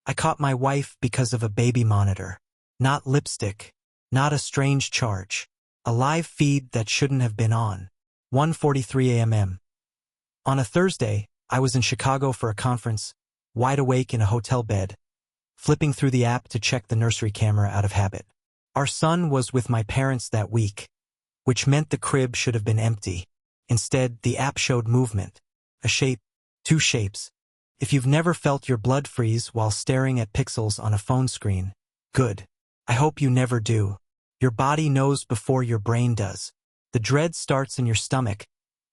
I caught my wife because of a baby monitor. Not lipstick. Not a strange charge. A live feed that shouldn't have been on. 1:43 a.m. On a Thursday, I was in Chicago for a conference, wide awake in a hotel bed, flipping through the app to check the nursery camera out of habit. Our son was with my parents that week, which meant the crib should have been empty. Instead, the app showed movement. A shape. Two shapes. If you've never felt your blood freeze while staring at pixels on a phone screen, good. I hope you never do. Your body knows before your brain does. The dread starts in your stomach,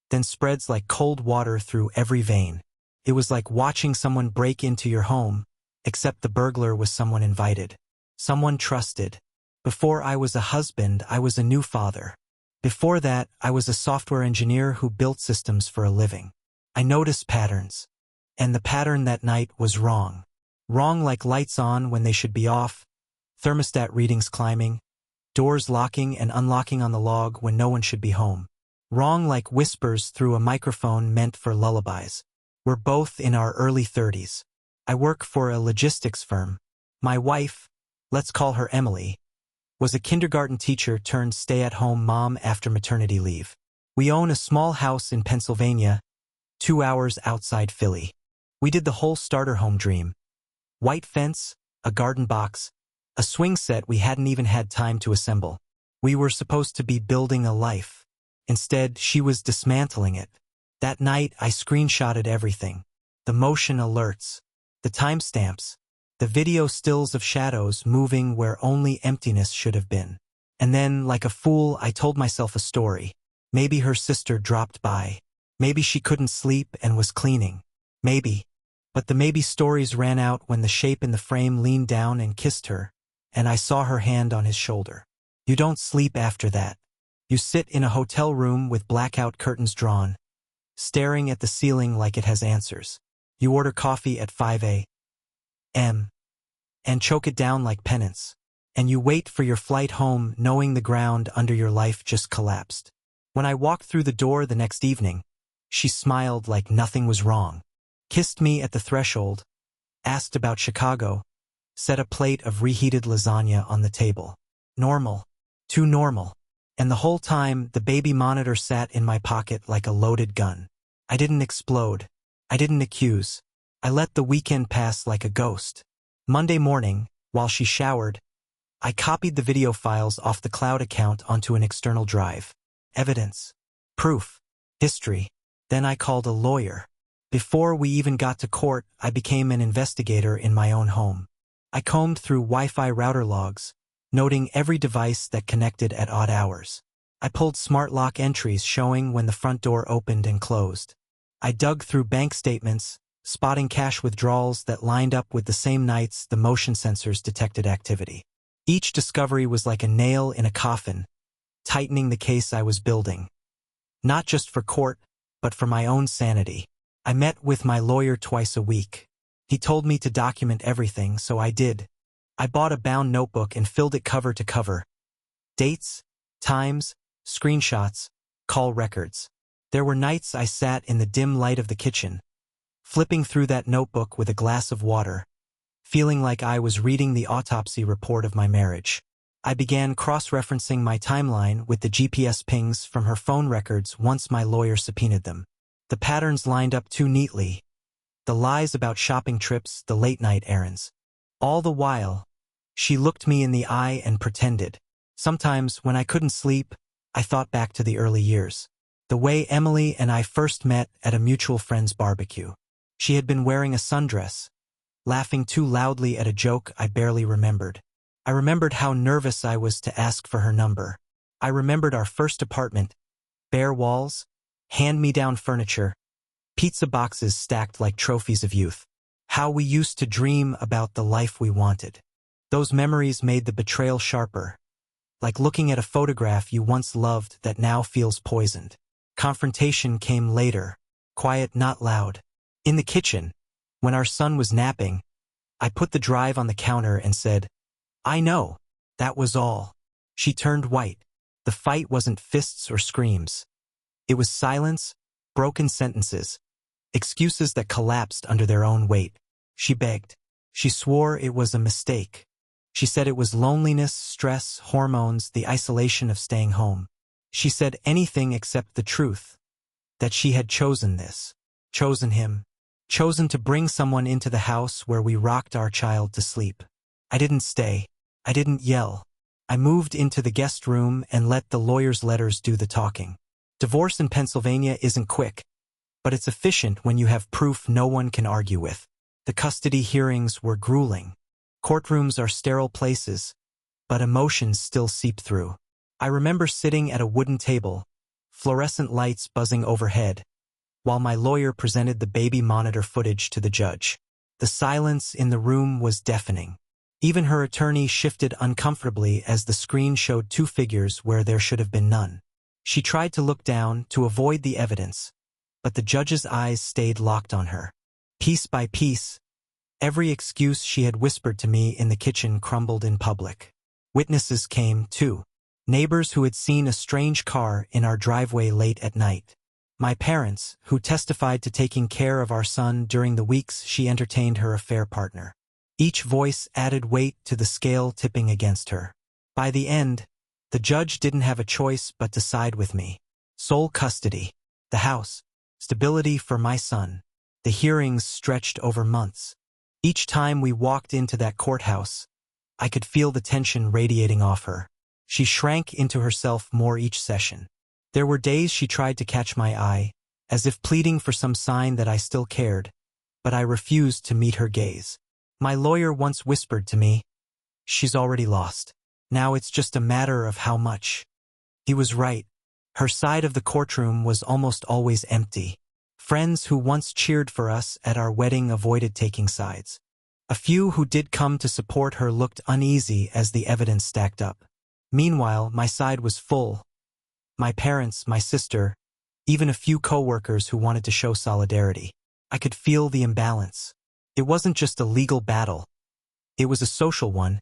then spreads like cold water through every vein. It was like watching someone break into your home, except the burglar was someone invited. Someone trusted. Before I was a husband, I was a new father. Before that, I was a software engineer who built systems for a living. I noticed patterns. And the pattern that night was wrong. Wrong like lights on when they should be off, thermostat readings climbing, doors locking and unlocking on the log when no one should be home. Wrong like whispers through a microphone meant for lullabies. We're both in our early 30s. I work for a logistics firm. My wife, let's call her Emily, was a kindergarten teacher turned stay-at-home mom after maternity leave. We own a small house in Pennsylvania, 2 hours outside Philly. We did the whole starter home dream. White fence, a garden box, a swing set we hadn't even had time to assemble. We were supposed to be building a life. Instead, she was dismantling it. That night, I screenshotted everything. The motion alerts, the timestamps, the video stills of shadows moving where only emptiness should have been. And then, like a fool, I told myself a story. Maybe her sister dropped by. Maybe she couldn't sleep and was cleaning. Maybe. But the maybe stories ran out when the shape in the frame leaned down and kissed her, and I saw her hand on his shoulder. You don't sleep after that. You sit in a hotel room with blackout curtains drawn, staring at the ceiling like it has answers. You order coffee at 5 a.m. and choke it down like penance. And you wait for your flight home knowing the ground under your life just collapsed. When I walked through the door the next evening, she smiled like nothing was wrong, kissed me at the threshold, asked about Chicago, set a plate of reheated lasagna on the table. Normal. Too normal. And the whole time, the baby monitor sat in my pocket like a loaded gun. I didn't explode. I didn't accuse. I let the weekend pass like a ghost. Monday morning, while she showered, I copied the video files off the cloud account onto an external drive. Evidence. Proof. History. Then I called a lawyer. Before we even got to court, I became an investigator in my own home. I combed through Wi-Fi router logs, noting every device that connected at odd hours. I pulled smart lock entries showing when the front door opened and closed. I dug through bank statements, spotting cash withdrawals that lined up with the same nights the motion sensors detected activity. Each discovery was like a nail in a coffin, tightening the case I was building. Not just for court, but for my own sanity. I met with my lawyer twice a week. He told me to document everything, so I did. I bought a bound notebook and filled it cover to cover. Dates, times, screenshots, call records. There were nights I sat in the dim light of the kitchen, flipping through that notebook with a glass of water, feeling like I was reading the autopsy report of my marriage. I began cross-referencing my timeline with the GPS pings from her phone records once my lawyer subpoenaed them. The patterns lined up too neatly. The lies about shopping trips, the late-night errands. All the while, she looked me in the eye and pretended. Sometimes, when I couldn't sleep, I thought back to the early years. The way Emily and I first met at a mutual friend's barbecue. She had been wearing a sundress, laughing too loudly at a joke I barely remembered. I remembered how nervous I was to ask for her number. I remembered our first apartment, bare walls, hand-me-down furniture, pizza boxes stacked like trophies of youth. How we used to dream about the life we wanted. Those memories made the betrayal sharper, like looking at a photograph you once loved that now feels poisoned. Confrontation came later, quiet, not loud. In the kitchen, when our son was napping, I put the drive on the counter and said, "I know, that was all." She turned white. The fight wasn't fists or screams. It was silence, broken sentences, excuses that collapsed under their own weight. She begged. She swore it was a mistake. She said it was loneliness, stress, hormones, the isolation of staying home. She said anything except the truth, that she had chosen this, chosen him, chosen to bring someone into the house where we rocked our child to sleep. I didn't stay. I didn't yell. I moved into the guest room and let the lawyer's letters do the talking. Divorce in Pennsylvania isn't quick, but it's efficient when you have proof no one can argue with. The custody hearings were grueling. Courtrooms are sterile places, but emotions still seep through. I remember sitting at a wooden table, fluorescent lights buzzing overhead, while my lawyer presented the baby monitor footage to the judge. The silence in the room was deafening. Even her attorney shifted uncomfortably as the screen showed two figures where there should have been none. She tried to look down to avoid the evidence, but the judge's eyes stayed locked on her. Piece by piece, every excuse she had whispered to me in the kitchen crumbled in public. Witnesses came, too. Neighbors who had seen a strange car in our driveway late at night. My parents, who testified to taking care of our son during the weeks she entertained her affair partner. Each voice added weight to the scale tipping against her. By the end, the judge didn't have a choice but to side with me. Sole custody, the house, stability for my son. The hearings stretched over months. Each time we walked into that courthouse, I could feel the tension radiating off her. She shrank into herself more each session. There were days she tried to catch my eye, as if pleading for some sign that I still cared, but I refused to meet her gaze. My lawyer once whispered to me, "She's already lost. Now it's just a matter of how much." He was right. Her side of the courtroom was almost always empty. Friends who once cheered for us at our wedding avoided taking sides. A few who did come to support her looked uneasy as the evidence stacked up. Meanwhile, my side was full. My parents, my sister, even a few co-workers who wanted to show solidarity. I could feel the imbalance. It wasn't just a legal battle. It was a social one,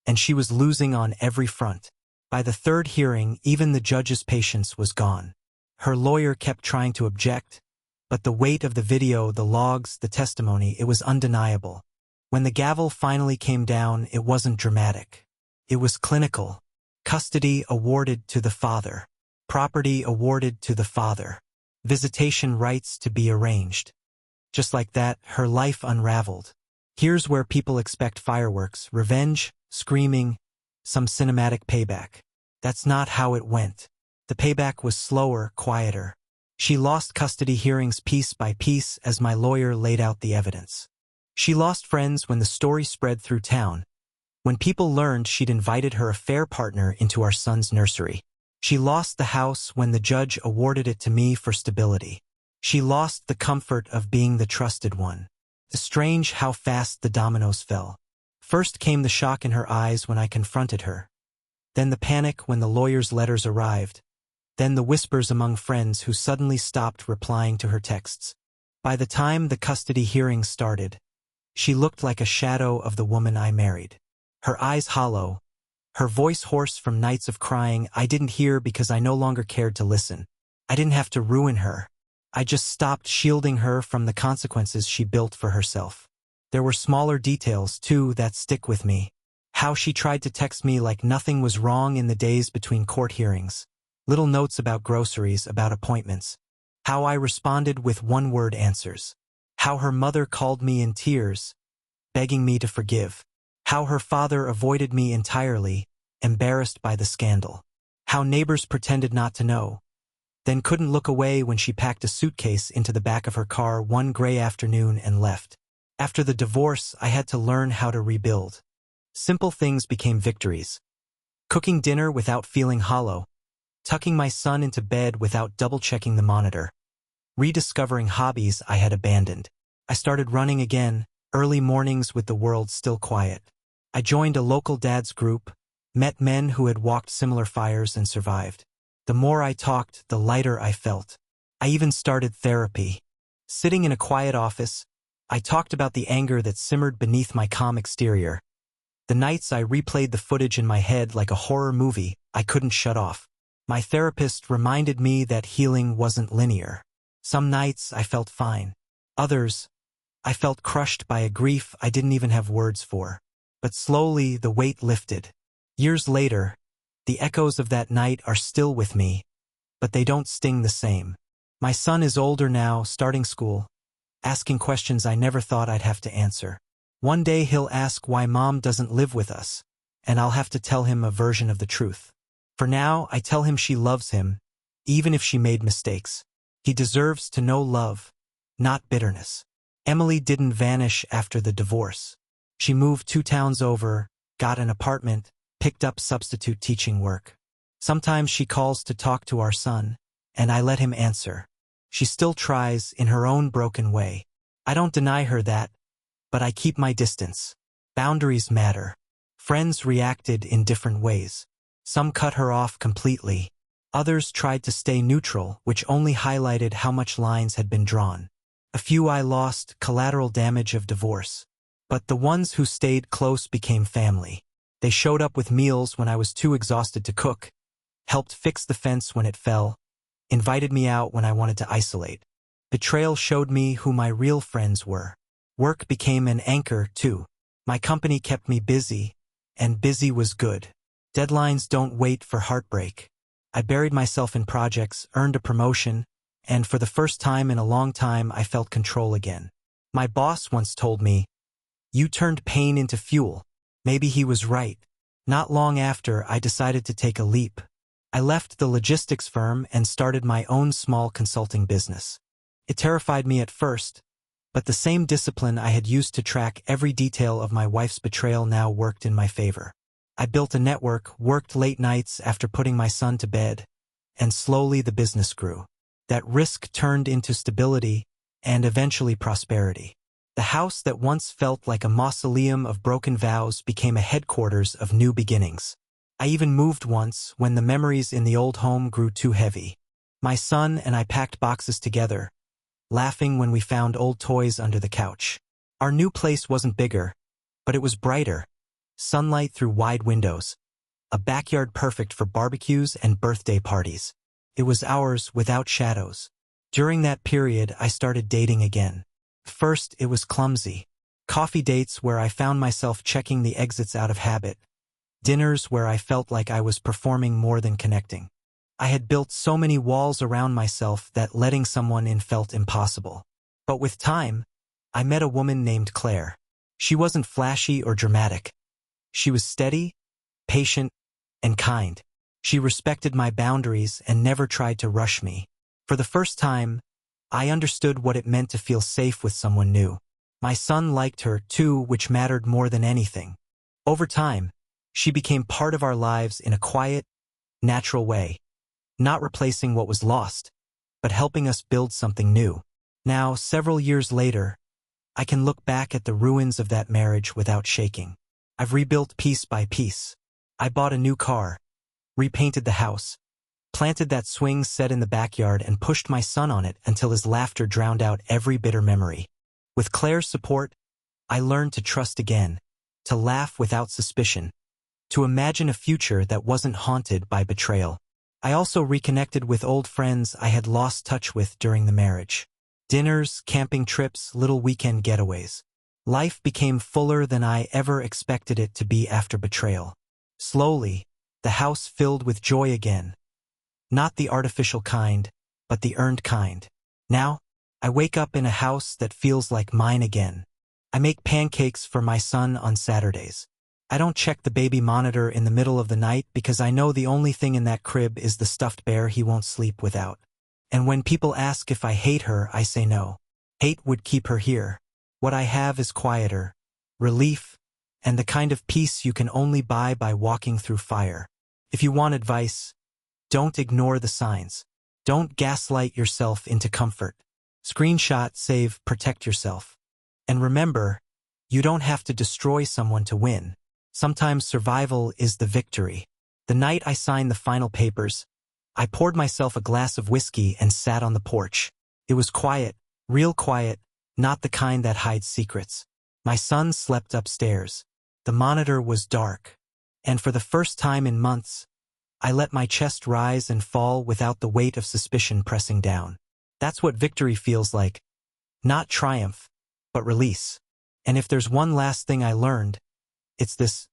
and she was losing on every front. By the third hearing, even the judge's patience was gone. Her lawyer kept trying to object, but the weight of the video, the logs, the testimony, it was undeniable. When the gavel finally came down, it wasn't dramatic. It was clinical. Custody awarded to the father. Property awarded to the father. Visitation rights to be arranged. Just like that, her life unraveled. Here's where people expect fireworks, revenge, screaming, some cinematic payback. That's not how it went. The payback was slower, quieter. She lost custody hearings piece by piece as my lawyer laid out the evidence. She lost friends when the story spread through town, when people learned she'd invited her affair partner into our son's nursery. She lost the house when the judge awarded it to me for stability. She lost the comfort of being the trusted one. It's strange how fast the dominoes fell. First came the shock in her eyes when I confronted her. Then the panic when the lawyer's letters arrived. Then the whispers among friends who suddenly stopped replying to her texts. By the time the custody hearing started, she looked like a shadow of the woman I married. Her eyes hollow, her voice hoarse from nights of crying I didn't hear because I no longer cared to listen. I didn't have to ruin her. I just stopped shielding her from the consequences she built for herself. There were smaller details, too, that stick with me. How she tried to text me like nothing was wrong in the days between court hearings. Little notes about groceries, about appointments. How I responded with one-word answers. How her mother called me in tears, begging me to forgive. How her father avoided me entirely, embarrassed by the scandal. How neighbors pretended not to know, then couldn't look away when she packed a suitcase into the back of her car one gray afternoon and left. After the divorce, I had to learn how to rebuild. Simple things became victories. Cooking dinner without feeling hollow. Tucking my son into bed without double-checking the monitor. Rediscovering hobbies I had abandoned. I started running again, early mornings with the world still quiet. I joined a local dad's group, met men who had walked similar fires and survived. The more I talked, the lighter I felt. I even started therapy. Sitting in a quiet office, I talked about the anger that simmered beneath my calm exterior. The nights I replayed the footage in my head like a horror movie I couldn't shut off. My therapist reminded me that healing wasn't linear. Some nights I felt fine. Others, I felt crushed by a grief I didn't even have words for. But slowly the weight lifted. Years later, the echoes of that night are still with me, but they don't sting the same. My son is older now, starting school, asking questions I never thought I'd have to answer. One day he'll ask why mom doesn't live with us, and I'll have to tell him a version of the truth. For now, I tell him she loves him, even if she made mistakes. He deserves to know love, not bitterness. Emily didn't vanish after the divorce. She moved 2 towns over, got an apartment, picked up substitute teaching work. Sometimes she calls to talk to our son, and I let him answer. She still tries in her own broken way. I don't deny her that, but I keep my distance. Boundaries matter. Friends reacted in different ways. Some cut her off completely. Others tried to stay neutral, which only highlighted how much lines had been drawn. A few I lost, collateral damage of divorce. But the ones who stayed close became family. They showed up with meals when I was too exhausted to cook, helped fix the fence when it fell, invited me out when I wanted to isolate. Betrayal showed me who my real friends were. Work became an anchor, too. My company kept me busy, and busy was good. Deadlines don't wait for heartbreak. I buried myself in projects, earned a promotion, and for the first time in a long time I felt control again. My boss once told me, "You turned pain into fuel." Maybe he was right. Not long after, I decided to take a leap. I left the logistics firm and started my own small consulting business. It terrified me at first, but the same discipline I had used to track every detail of my wife's betrayal now worked in my favor. I built a network, worked late nights after putting my son to bed, and slowly the business grew. That risk turned into stability and eventually prosperity. The house that once felt like a mausoleum of broken vows became a headquarters of new beginnings. I even moved once when the memories in the old home grew too heavy. My son and I packed boxes together, laughing when we found old toys under the couch. Our new place wasn't bigger, but it was brighter. Sunlight through wide windows. A backyard perfect for barbecues and birthday parties. It was ours without shadows. During that period, I started dating again. First, it was clumsy. Coffee dates where I found myself checking the exits out of habit. Dinners where I felt like I was performing more than connecting. I had built so many walls around myself that letting someone in felt impossible. But with time, I met a woman named Claire. She wasn't flashy or dramatic. She was steady, patient, and kind. She respected my boundaries and never tried to rush me. For the first time, I understood what it meant to feel safe with someone new. My son liked her too, which mattered more than anything. Over time, she became part of our lives in a quiet, natural way, not replacing what was lost, but helping us build something new. Now, several years later, I can look back at the ruins of that marriage without shaking. I've rebuilt piece by piece. I bought a new car, repainted the house, planted that swing set in the backyard and pushed my son on it until his laughter drowned out every bitter memory. With Claire's support, I learned to trust again, to laugh without suspicion, to imagine a future that wasn't haunted by betrayal. I also reconnected with old friends I had lost touch with during the marriage. Dinners, camping trips, little weekend getaways. Life became fuller than I ever expected it to be after betrayal. Slowly, the house filled with joy again. Not the artificial kind, but the earned kind. Now, I wake up in a house that feels like mine again. I make pancakes for my son on Saturdays. I don't check the baby monitor in the middle of the night because I know the only thing in that crib is the stuffed bear he won't sleep without. And when people ask if I hate her, I say no. Hate would keep her here. What I have is quieter, relief, and the kind of peace you can only buy by walking through fire. If you want advice, don't ignore the signs. Don't gaslight yourself into comfort. Screenshot, save, protect yourself. And remember, you don't have to destroy someone to win. Sometimes survival is the victory. The night I signed the final papers, I poured myself a glass of whiskey and sat on the porch. It was quiet, real quiet, not the kind that hides secrets. My son slept upstairs. The monitor was dark. And for the first time in months, I let my chest rise and fall without the weight of suspicion pressing down. That's what victory feels like. Not triumph, but release. And if there's one last thing I learned, it's this.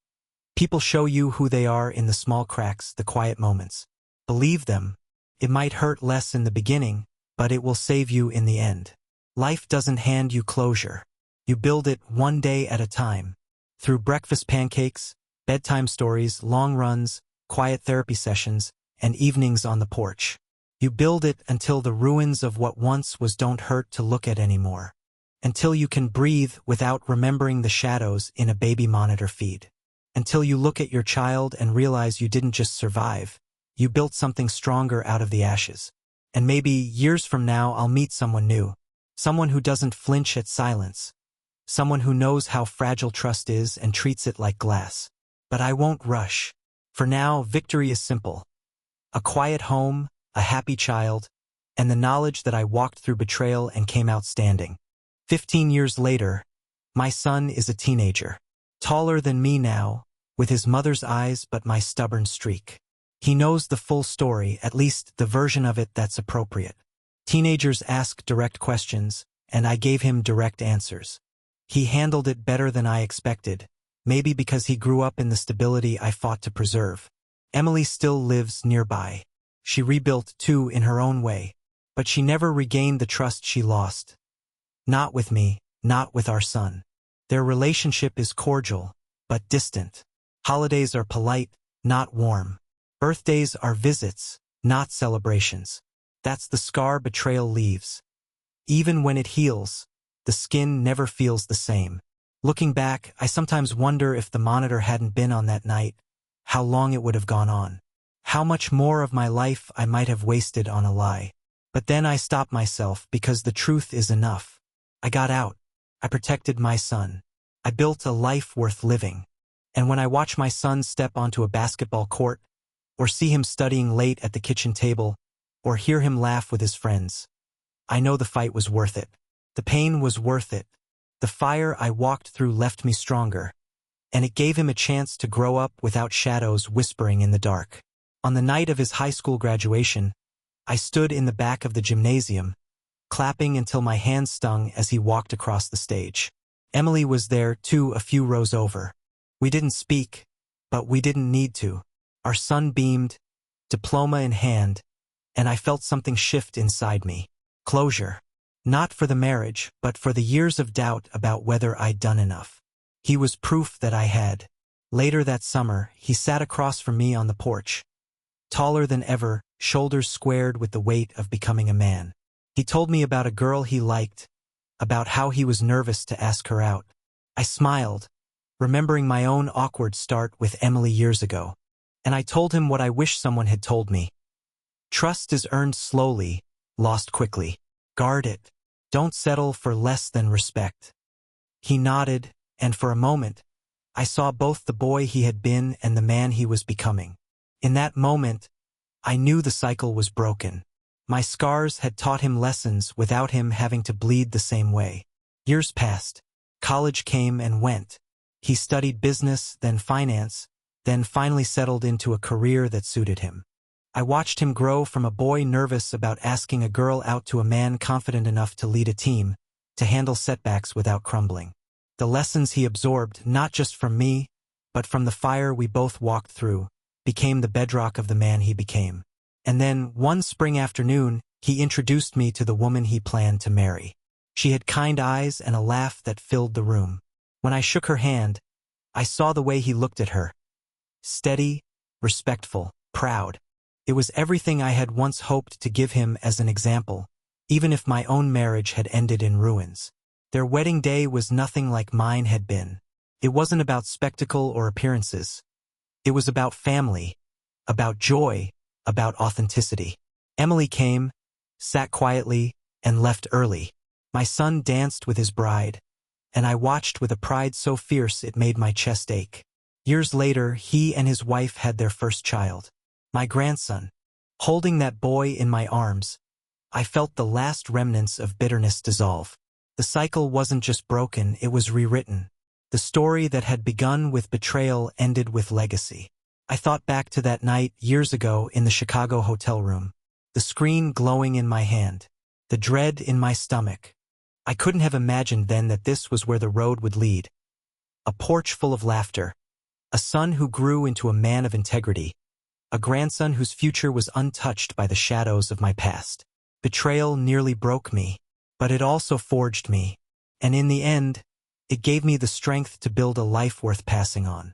People show you who they are in the small cracks, the quiet moments. Believe them. It might hurt less in the beginning, but it will save you in the end. Life doesn't hand you closure. You build it one day at a time. Through breakfast pancakes, bedtime stories, long runs, quiet therapy sessions, and evenings on the porch. You build it until the ruins of what once was don't hurt to look at anymore. Until you can breathe without remembering the shadows in a baby monitor feed. Until you look at your child and realize you didn't just survive, you built something stronger out of the ashes. And maybe years from now I'll meet someone new. Someone who doesn't flinch at silence. Someone who knows how fragile trust is and treats it like glass. But I won't rush. For now, victory is simple. A quiet home, a happy child, and the knowledge that I walked through betrayal and came out standing. 15 years later, my son is a teenager. Taller than me now, with his mother's eyes but my stubborn streak. He knows the full story, at least the version of it that's appropriate. Teenagers ask direct questions, and I gave him direct answers. He handled it better than I expected, maybe because he grew up in the stability I fought to preserve. Emily still lives nearby. She rebuilt too in her own way, but she never regained the trust she lost. Not with me, not with our son. Their relationship is cordial, but distant. Holidays are polite, not warm. Birthdays are visits, not celebrations. That's the scar betrayal leaves. Even when it heals, the skin never feels the same. Looking back, I sometimes wonder if the monitor hadn't been on that night, how long it would have gone on. How much more of my life I might have wasted on a lie. But then I stopped myself because the truth is enough. I got out. I protected my son. I built a life worth living. And when I watch my son step onto a basketball court, or see him studying late at the kitchen table, or hear him laugh with his friends, I know the fight was worth it. The pain was worth it. The fire I walked through left me stronger, and it gave him a chance to grow up without shadows whispering in the dark. On the night of his high school graduation, I stood in the back of the gymnasium, clapping until my hands stung as he walked across the stage. Emily was there too, a few rows over. We didn't speak, but we didn't need to. Our son beamed, diploma in hand, and I felt something shift inside me. Closure. Not for the marriage, but for the years of doubt about whether I'd done enough. He was proof that I had. Later that summer, he sat across from me on the porch. Taller than ever, shoulders squared with the weight of becoming a man. He told me about a girl he liked, about how he was nervous to ask her out. I smiled, remembering my own awkward start with Emily years ago. And I told him what I wish someone had told me. Trust is earned slowly, lost quickly. Guard it. Don't settle for less than respect. He nodded, and for a moment, I saw both the boy he had been and the man he was becoming. In that moment, I knew the cycle was broken. My scars had taught him lessons without him having to bleed the same way. Years passed. College came and went. He studied business, then finance, then finally settled into a career that suited him. I watched him grow from a boy nervous about asking a girl out to a man confident enough to lead a team, to handle setbacks without crumbling. The lessons he absorbed, not just from me, but from the fire we both walked through, became the bedrock of the man he became. And then, one spring afternoon, he introduced me to the woman he planned to marry. She had kind eyes and a laugh that filled the room. When I shook her hand, I saw the way he looked at her. Steady, respectful, proud. It was everything I had once hoped to give him as an example, even if my own marriage had ended in ruins. Their wedding day was nothing like mine had been. It wasn't about spectacle or appearances. It was about family, about joy, about authenticity. Emily came, sat quietly, and left early. My son danced with his bride, and I watched with a pride so fierce it made my chest ache. Years later, he and his wife had their first child. My grandson. Holding that boy in my arms, I felt the last remnants of bitterness dissolve. The cycle wasn't just broken, it was rewritten. The story that had begun with betrayal ended with legacy. I thought back to that night years ago in the Chicago hotel room. The screen glowing in my hand. The dread in my stomach. I couldn't have imagined then that this was where the road would lead. A porch full of laughter, a son who grew into a man of integrity, a grandson whose future was untouched by the shadows of my past. Betrayal nearly broke me, but it also forged me, and in the end, it gave me the strength to build a life worth passing on.